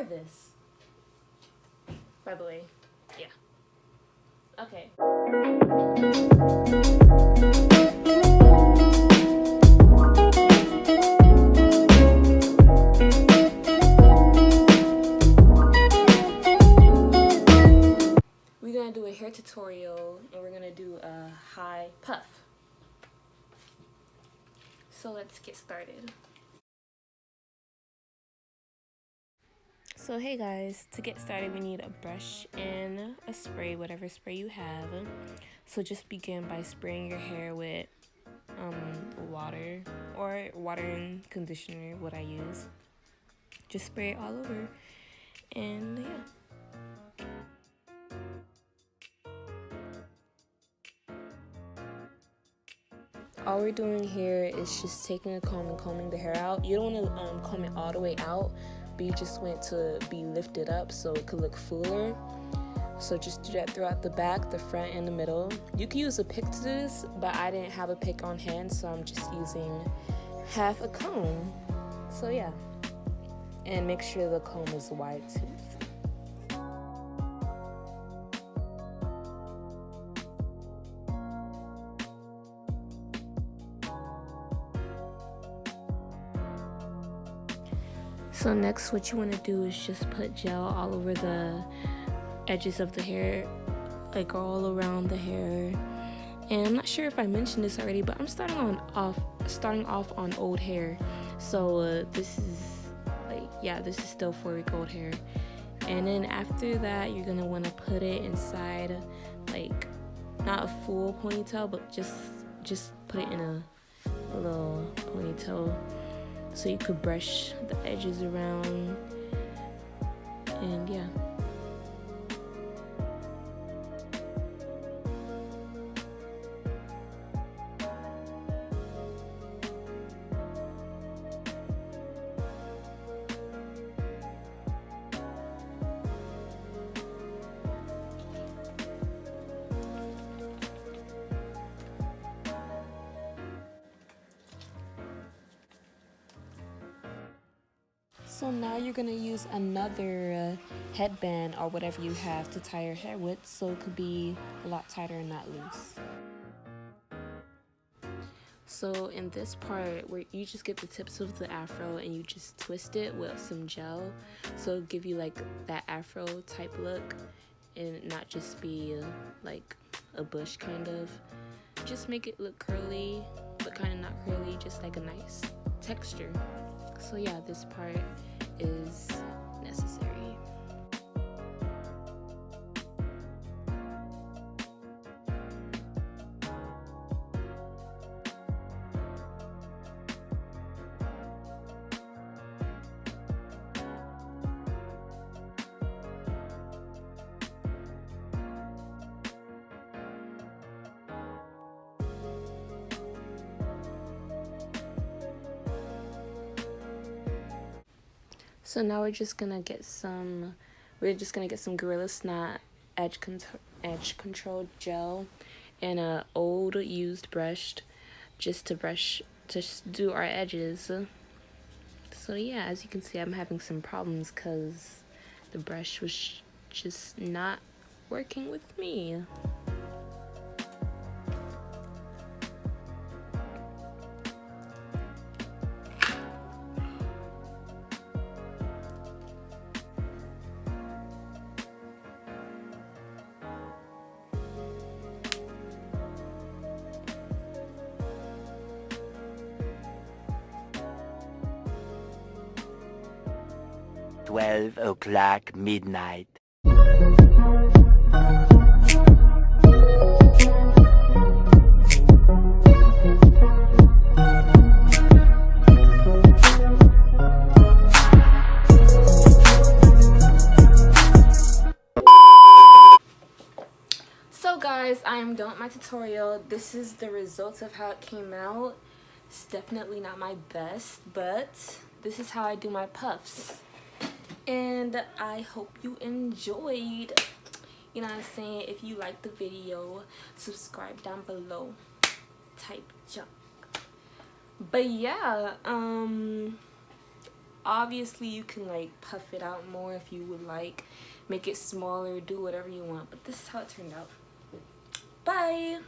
are this? By the way, yeah. Okay. We're gonna do a hair tutorial and we're gonna do a high puff. So let's get started. So hey guys, to get started we need a brush and a spray, whatever spray you have. So just begin by spraying your hair with water or water and conditioner, what I use. Just spray it all over and yeah. All we're doing here is just taking a comb and combing the hair out. You don't want to comb it all the way out, but you just want it to be lifted up so it could look fuller. So just do that throughout the back, the front, and the middle. You can use a pick to do this, but I didn't have a pick on hand, so I'm just using half a comb. So yeah, and make sure the comb is wide too. So next what you want to do is just put gel all over the edges of the hair, like all around the hair. And I'm not sure if I mentioned this already, but I'm starting off on old hair. So this is still 4-week old hair. And then after that you're gonna want to put it inside, like not a full ponytail, but just put it in a little ponytail. So you could brush the edges around, and yeah. So now you're gonna use another headband or whatever you have to tie your hair with, so it could be a lot tighter and not loose. So in this part where you just get the tips of the afro and you just twist it with some gel, so it'll give you like that afro type look and not just be like a bush kind of. Just make it look curly, but kind of not curly, just like a nice texture. So yeah, this part is necessary. So now we're just gonna get some Gorilla Snot edge control gel and a old used brush just to do our edges. So yeah, as you can see, I'm having some problems because the brush was just not working with me. (12:00 midnight). So guys, I am done with my tutorial. This is the results of how it came out. It's definitely not my best, but this is how I do my puffs. And I hope you enjoyed. You know what I'm saying? If you liked the video, subscribe down below. Type junk. But yeah, Obviously you can like puff it out more if you would like, make it smaller, do whatever you want, but this is how it turned out. Bye.